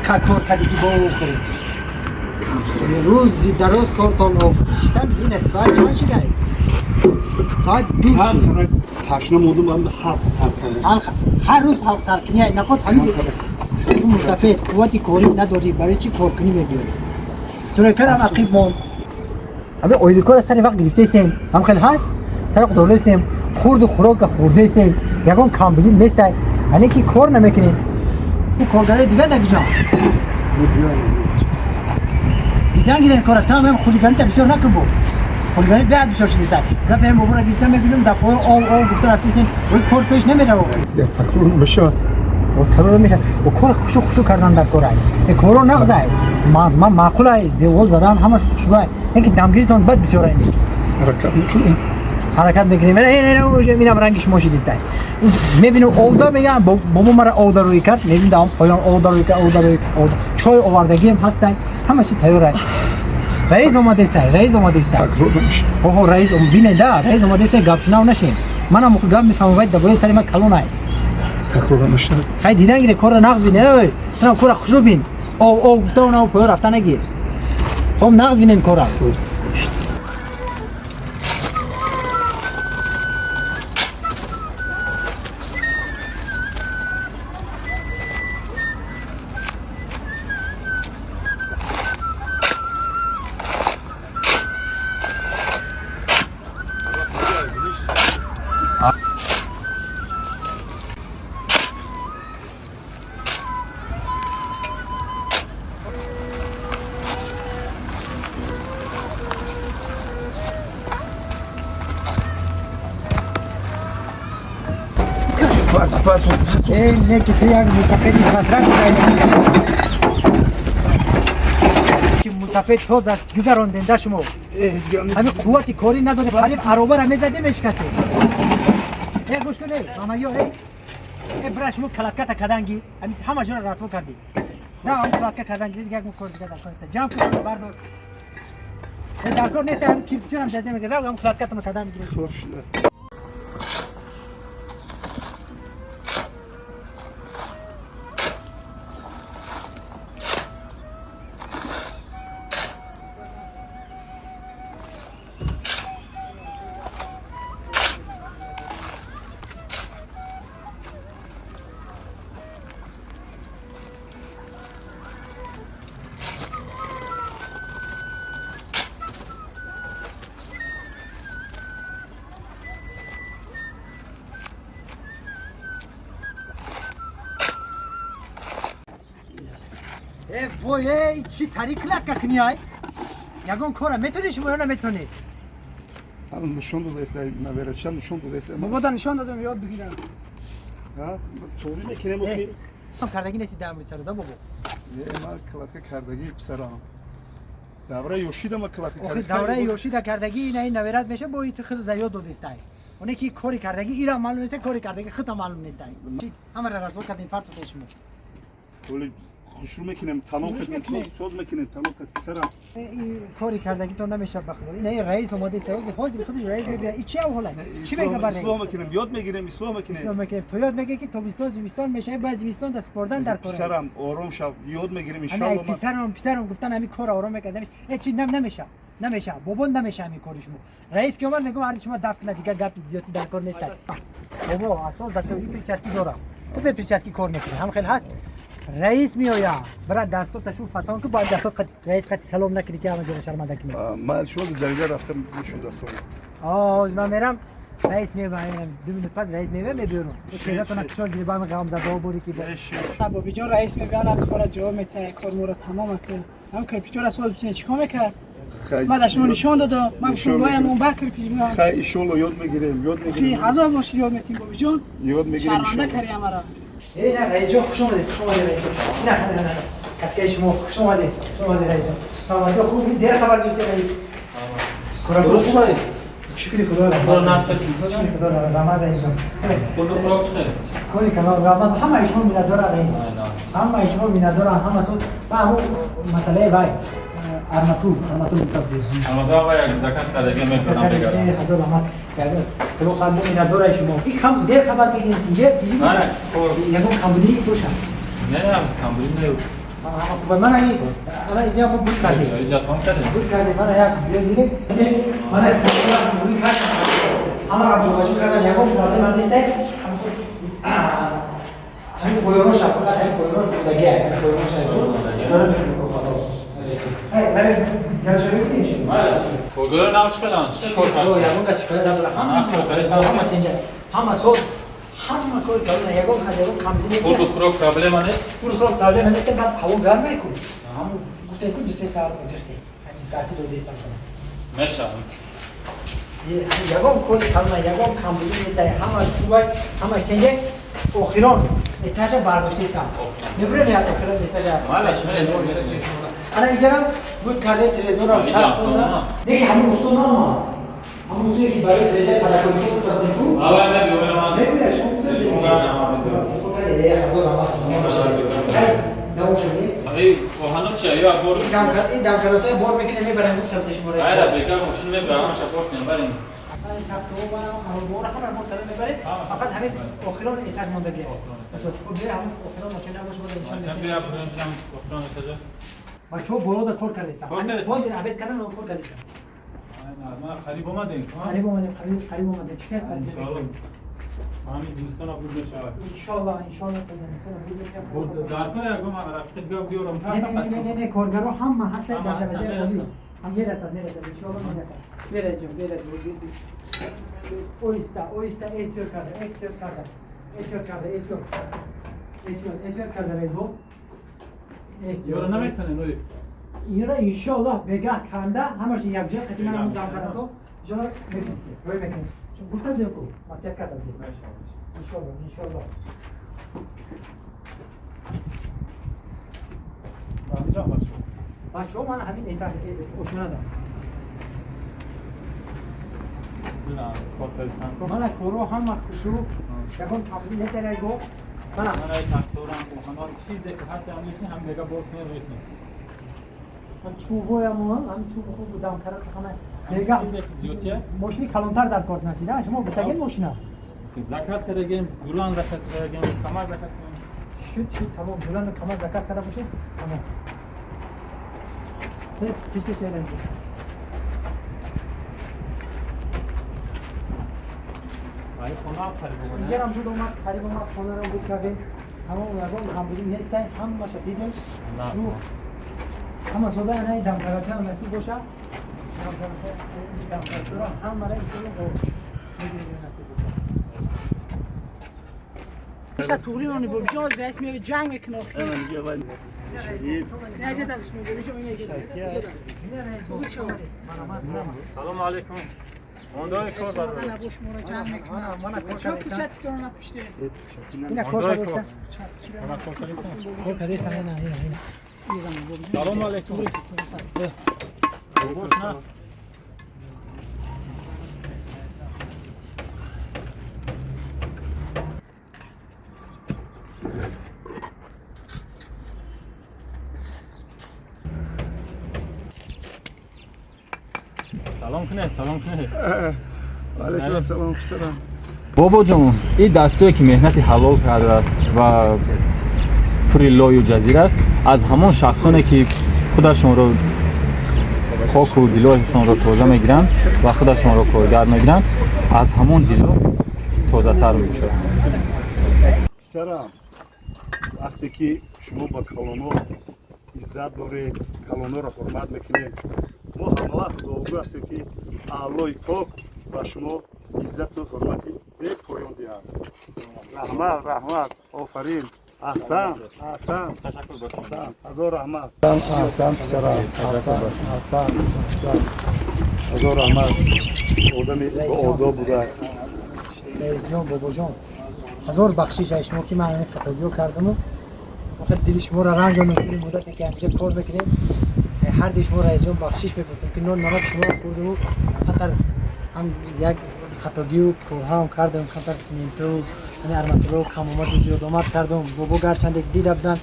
کار کردی که با او خورید روز دراز کارتان آفریشتن این است باید چند شده ساعت دو شد تشنه مودم هم هر روز حق ترکنی های نقاط حالی تو مستفید قوتی کاری نداری برای چی کار کنی میبیاری استورکر هم عقیب مون همه اویدکار سر وقت گرفته ایستیم هم خیلی هست سر قدوله ایستیم خورد و خوراک خورده ایستیم یکم کامبیلی نیست یعنی که کار نمیکنیم او کارگرای دیگه در کجا دیدن گیرن کار تمام خودیگری بسیار نکن بود خودیگری بعد بسیار شده سر رفت هم بابا را گرفتم میبینم دفعه آو گفته رفتیسیم وی کار پیش نمیره یا تکرار بشد و تکرار میشه و کار خوشو کردن در کار این کارو نغزه من معقول های دیوال زدن همش خوشو های اینکه دمگیریتون بد بسیار اینی حرکت میکنیم اینم رنگش ماشی دیسته میبینم اودا میگم بابا مرا اودا روی کرد میبینم دام پایان اودا روی کرد چای آوردگی هم هستن همه چی تیاره رئیس اومده است اوه رئیس بینه ده رئیس اومده است گپ شنو نشین منم گپ میفهمم باید دبوی سر ما کلون تکرار نشه خیلی دیدن گیره کار نقض بینه تو کار خوشو بین او گفته اونو پای رفتن نگیر خب نقض بینین کارا نه که تو یک مسافری مصرف که مسافر توز گذراندنده شما همین قوتی کاری نداره قریب عربه را میزده میشکسته گوش کنه ماما یو برای شما کلکت کدنگی همه جا را رسو کردی نه هم کلکت کدنگی یک مکار دیگه در کنسته جمع کنید بردار در کار نیست هم که چون هم جزه میگه هم کلکت ما کدن میگیره خوش وای چی طریق لک کنیای یگون کارا میتونی شما یا نمیتونی الان نشون داده است نویره چند نشون داده است بابا نشون دادم یاد بگیرم ها طوری میکنه مخیر کردگی نیستی دم سر دا بابا ما کلاک کردگی پسرم دوره یوشیدا ما کلاک کردگی دوره یوشیدا کردگی این نویرت میشه با تو خود یاد داده است اون کی کاری کردگی ایران معلوم نیست کاری کردگی خودت معلوم نیست همه را رسوا کردین فرض شما ولی خوشرو میکنم تمام کنم سوز میکنم تمام کنم این کاری کردگی تو نمیشه بخدا این رئیس اومده است حاضر خودش رئیس میگه این چی حالا چی میگه برای اسلام میکنم یاد میگیرم اسلام میکنم تو یاد میگی که تو 22 زمستان میشه بعد زمستان دست بردن در کار پسرم آروم شو یاد میگیرم ان شاء الله پسرم گفتن همین کار آروم میکنه این چی نمیشه بابا نمیشه همین کارش مو رئیس که اومد میگم هر شما دفع دیگه گپ زیادی در کار نیست بابا اساس در تو پیچتی دارم تو به پیچتی کار میکنی هم خیلی هست رئیس میایا برای دستو تشو فسان که باید دستو رئیس قتی سلام نکنی که همه جا شرمنده کنی من شما درجه رفتم شو دستو من میرم رئیس میگم 2 minut پس رئیس میگم میبرم که تو نکشال دیگه با من قام زدو بوری که بابا جان رئیس میگن کار جواب میته کار مورا تمام کنه هم کار پیچور اساس بچینه چیکار میکنه ما داشتم نشون دادم من گفتم گایم اون بکر پیش میام خیلی شلو یاد میگیریم کی هزار باش یاد میتیم بابا جان یاد میگیریم شرمنده کردی مرا نه رئیس جان خوش اومدید رئیس نه کسکه شما خوش اومدید رئیس جان سلام علیکم خوب دیر خبر دادید رئیس کارا خوبه شکری خدا را ناس کنید خدا را رحمت رئیس جان خود خوراک چه کولی کلام رحمت همه ایشون مینداره رئیس همه ایشون مینداره همه سوت با همون مسئله وای ارماتور تبدیل ارماتور وای زکاس کردگی میکنم دیگه هزار رحمت کلو خانم مینداره شما این کم دیر خبر بگیرید تیجی نه یکم کمبودی توشم نه کمبودی نه خوبه من این انا اینجا بود کردیم اینجا تمام کردیم بود کردیم من یک دیدیم من سیستم کوری کاش همه را جوابش کردن یکم پرابلم من نیست همین پویروش فقط همین پویروش بودگی همین پویروش داره میکنه خلاص هی گرچه میشه بگو ناش کلان چیکار تو یکم کسی کار داره همه چنجه همه صوت همه کار کردن یکم کسی یکم کم دیدی پول خورو پرابلم نیست پول خورد پرابلم نیست بعد هوا گرم میکن هم گفتن که 2-3 ساعت می‌دختی همین ساعتی دو دیستم شما میشه یکم کار کردن یکم کم دیدی نیست همه خوبه همه چنجه اخیران اتاج برداشته استم نبره میاد اخیران اتاج مالش میره انا اینجا بود کردیم تلویزیون رو چسب کردم نه همون استون نه همون استونی که برای تلویزیون پیدا کنیم که کردیم کو آره نمی‌دونم من نمی‌دونم شما گفتید هزار هم هست داو شدی ای وحنا چه یا بور این دم کرده بار میکنه میبرن گفتم دشمون رو آره بگم ماشین میبرم شپورت نمیبریم فقط همین آخران اتاج مونده گیه مثلا خود بره همون آخران ماشین نباشه بوده نشان چند بیا بریم گفتم اتاج بچه‌ها بالا کار کردن باز این عبید کردن و کار کردن ما قریب اومدیم قریب اومده چیکار کردن ان شاء الله همین زمستان بود میشه ان شاء الله زمستان بود بود در کنه اگه ما رفت گام بیارم نه کارگرا همه هستن در درجه عالی هم میرسن ان شاء الله میرسن برج اویستا احتیاط کرده ریدو یارو نمیتونه نوی اینا ان شاء الله بگه کنده همش یک جا قدیم من دام کرده تو ان شاء الله میفرسته روی میکنه چون گفتم دیگه ماستر کرده ان شاء الله بچه‌ها من همین ایتا اوشونه دارم من کورو هم خوشو یکم کاملی نسره گو من تاکتورم بخوام چیزی که هست همیشه هم دیگه برد میاد من چوبو هم چوب خوب بودم کرد خانه دیگه زیوتیه ماشین کلانتر در کار نشیده شما بتگین ماشینا زکات کردیم گولان زکات کردیم کمر زکات کردیم شد تمام گولان کمر زکات کرده باشه تمام پیش یادم اینجا هم شد اومد قریب اومد خانه رو بود کردیم همه اون یکم هم بودیم نیستن همه شدیدیم شروع همه سودا اینایی دم کرده هم نصیب باشه دم کرده رو هم مرا اینجوری میگیریم نصیب باشه بیشتر توری اونی بود جا رئیس میاد جنگ کناخی نه جدا بسم الله جا این جدا سلام علیکم موندای کار دارم من بوش مورا جمع میکنم من کار کردم چون پشت اینا کار کردم کار کردم اینا سلام علیکم بوش نه سلام کنه علیکم سلام پسرم بابا جون این دستایی که مهنت حلال کرده است و پوری لای و جزیره است از همان شخصانی که خودشون رو خاک و دلایشون رو تازه میگیرن و خودشون رو کارگر میگیرن از همون دلا تازه تر میشه پسرم وقتی که شما با کلونو عزت دارید کلونو رو حرمت میکنید ما همه وقت دعاگو هستیم که اعلای پاک و شما عزت و حرمتی به پایان دهند رحمت آفرین احسن هزار رحمت احسن پسرم احسن هزار رحمت آدمی با آداب بوده رئیس جان بابا جان هزار بخشش از شما که من این خطابیو کردم و وقت دل شما را رنج آمدید مدتی که همینجا کار میکنیم هر دی شما رئیس جان بخشش بپرسیم که نون نمک شما خوردم و خطر هم یک خطاگی و کارها هم کردم خطر سیمنتو یعنی ارماتورو کم اومد زیاد آمد کردم بابا گرچند یک دید ابدن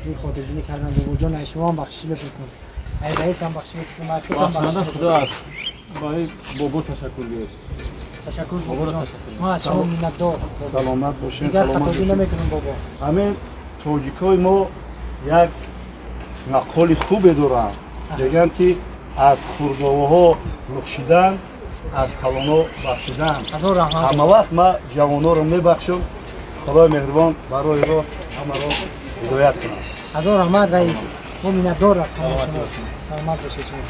این خاطر بینی کردم بابا جان از شما هم بخشش بپرسیم ای رئیس هم بخشش بپرسیم بخشنده خدا است برای بابا تشکر بیارید تشکر بابا جان ما از شما منتدار سلامت باشین دیگر سلامت خطاگی باشین نمیکنم بابا همین توجیکای ما یک мақоли хубе доранд. Мегӯянд ки аз хурдоваҳо лухшидан, аз калоно бахшидан. Ҳазор раҳмат. Ҳама вақт ман ҷавонҳоро мебахшам. Худои меҳрубон барои рост ҳамаро ҳидоят кунад. ҳазор раҳмат раис. мо миннатдор ҳастам шумо. Саломат бошед шумо.